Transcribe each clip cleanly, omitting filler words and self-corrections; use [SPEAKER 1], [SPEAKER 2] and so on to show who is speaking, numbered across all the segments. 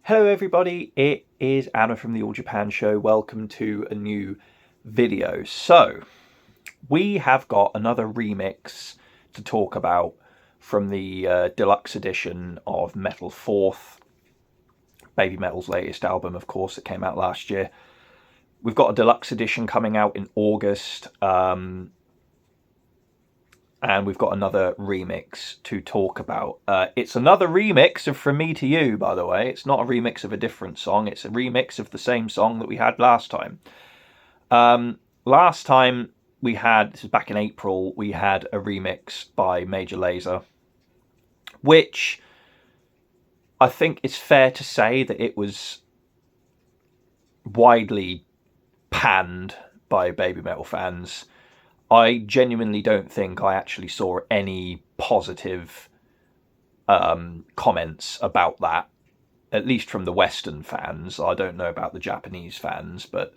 [SPEAKER 1] Hello everybody, it is Anna from the All Japan Show. Welcome to a new video. So, we have got another remix to talk about from the deluxe edition of Metal 4th, BABYMETAL's latest album, of course, that came out last year. We've got a deluxe edition coming out in August, and we've got another remix to talk about. It's another remix of From Me to You, by the way. It's not a remix of a different song. It's a remix of the same song that we had last time. Last time we had, this was back in April, we had a remix by Major Lazer, which I think it's fair to say that it was widely panned by BABYMETAL fans. I genuinely don't think I actually saw any positive comments about that, at least from the Western fans. I don't know about the Japanese fans, but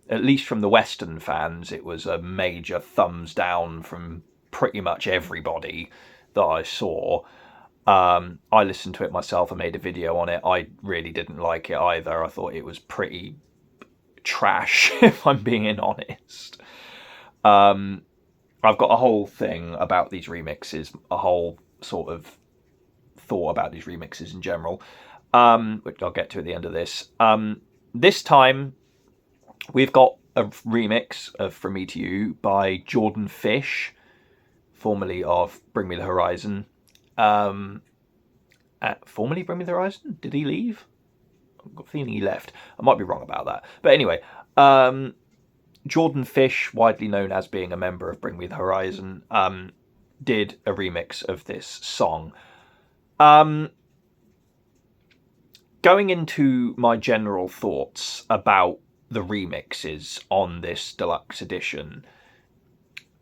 [SPEAKER 1] at least from the Western fans, it was a major thumbs down from pretty much everybody that I saw. I listened to it myself. I made a video on it. I really didn't like it either. I thought it was pretty trash, if I'm being honest. I've got a whole thing about these remixes, a whole sort of thought about these remixes in general, which I'll get to at the end of this. This time, we've got a remix of From Me to You by Jordan Fish, formerly of Bring Me the Horizon. Formerly Bring Me the Horizon? Did he leave? I've got a feeling he left. I might be wrong about that. But anyway, Jordan Fish, widely known as being a member of Bring Me the Horizon, did a remix of this song. Going into my general thoughts about the remixes on this deluxe edition,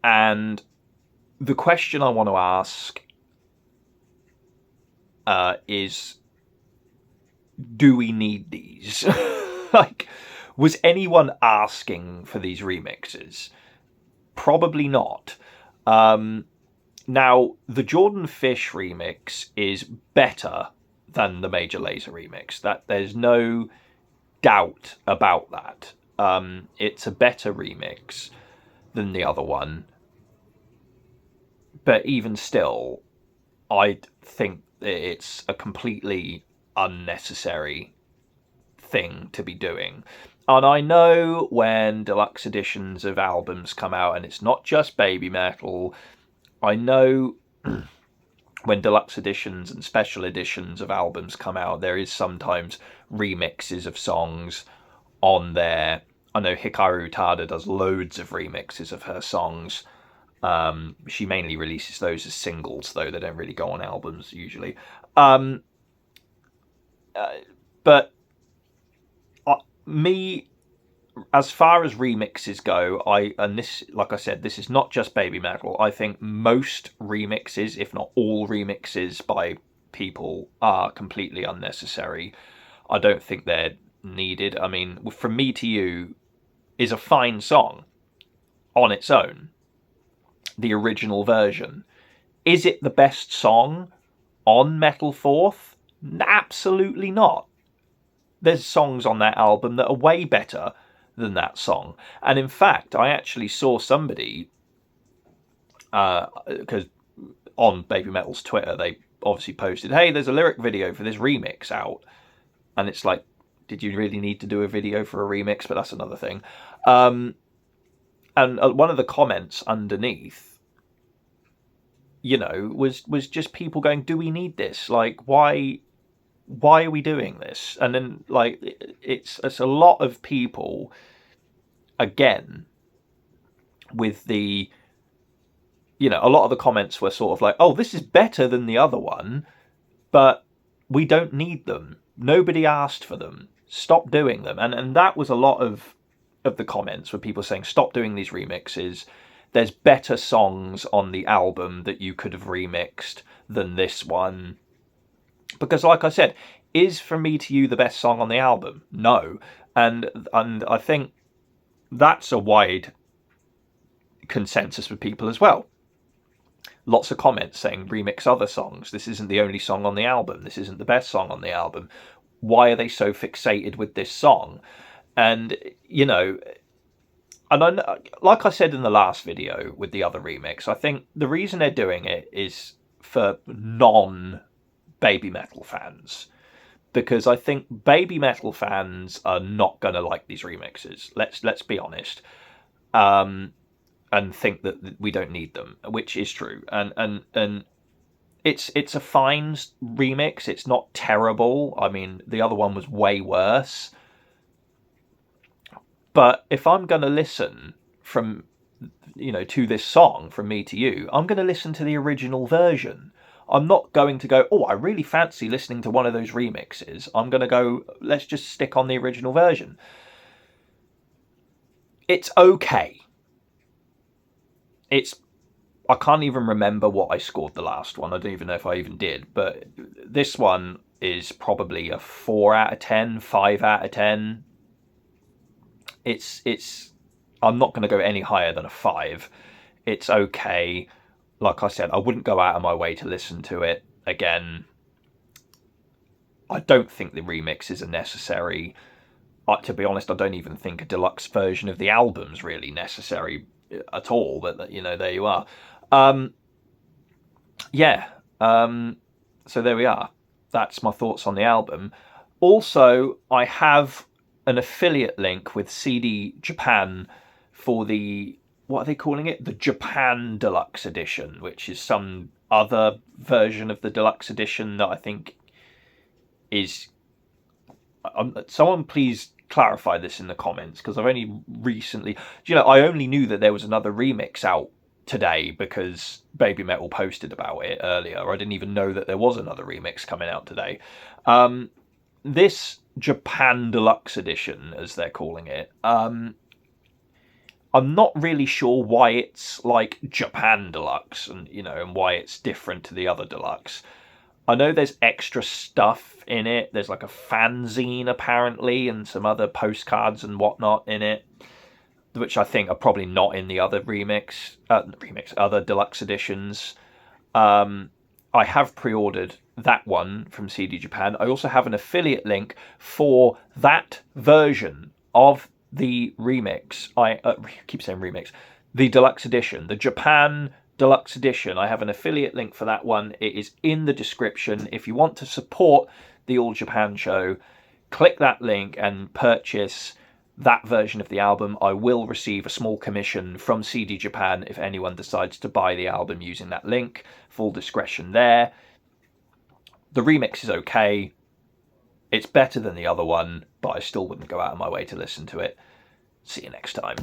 [SPEAKER 1] and the question I want to ask is, do we need these? Like, was anyone asking for these remixes? Probably not. Now, the Jordan Fish remix is better than the Major Lazer remix. That there's no doubt about that. It's a better remix than the other one. But even still, I think it's a completely unnecessary thing to be doing. And I know when deluxe editions of albums come out, and it's not just BABYMETAL, I know when deluxe editions and special editions of albums come out, there is sometimes remixes of songs on there. I know Hikaru Utada does loads of remixes of her songs. She mainly releases those as singles, though they don't really go on albums usually. But me, as far as remixes go, and this, like I said, this is not just BABYMETAL. I think most remixes, if not all remixes by people, are completely unnecessary. I don't think they're needed. I mean, From Me to You is a fine song on its own, the original version. Is it the best song on Metal 4th? Absolutely not. There's songs on that album that are way better than that song. And in fact, I actually saw somebody, because on BABYMETAL's Twitter, they obviously posted, hey, there's a lyric video for this remix out. And it's like, did you really need to do a video for a remix? But that's another thing. And one of the comments underneath, you know, was just people going, do we need this? Like, why are we doing this? And then, like, it's a lot of people, again, with the, you know, a lot of the comments were sort of like, oh, this is better than the other one, but we don't need them. Nobody asked for them. Stop doing them. And that was a lot of the comments, were people saying, stop doing these remixes. There's better songs on the album that you could have remixed than this one. Because, like I said, is From Me to You the best song on the album? No. And I think that's a wide consensus with people as well. Lots of comments saying remix other songs. This isn't the only song on the album. This isn't the best song on the album. Why are they so fixated with this song? And, you know, and I, like I said in the last video with the other remix, I think the reason they're doing it is for non-BABYMETAL fans. Because I think BABYMETAL fans are not going to like these remixes. Let's be honest. And think that we don't need them, which is true. And it's a fine remix. It's not terrible. I mean, the other one was way worse. But if I'm going to listen from, you know, to this song, From Me to You, I'm going to listen to the original version. I'm not going to go, oh, I really fancy listening to one of those remixes. I'm going to go, let's just stick on the original version. It's okay. I can't even remember what I scored the last one. I don't even know if I even did. But this one is probably a 4 out of 10, 5 out of 10. I'm not going to go any higher than a 5. It's okay. Like I said, I wouldn't go out of my way to listen to it again. I don't think the remixes are necessary. To be honest, I don't even think a deluxe version of the album's really necessary at all. But, you know, there you are. So there we are. That's my thoughts on the album. Also, I have an affiliate link with CD Japan for the, what are they calling it? The Japan Deluxe Edition, which is some other version of the Deluxe Edition that I think is... someone please clarify this in the comments, because I've only recently... You know, I only knew that there was another remix out today because BABYMETAL posted about it earlier. I didn't even know that there was another remix coming out today. This Japan Deluxe Edition, as they're calling it, I'm not really sure why it's like Japan Deluxe, and you know, and why it's different to the other Deluxe. I know there's extra stuff in it. There's like a fanzine apparently, and some other postcards and whatnot in it, which I think are probably not in the other other deluxe editions. I have pre-ordered that one from CD Japan. I also have an affiliate link for that version of the remix. I keep saying remix. The deluxe edition, the Japan Deluxe Edition. I have an affiliate link for that one. It is in the description. If you want to support the All Japan Show, click that link and purchase that version of the album. I will receive a small commission from CD Japan if anyone decides to buy the album using that link. Full discretion there. The remix is okay. It's better than the other one, but I still wouldn't go out of my way to listen to it. See you next time.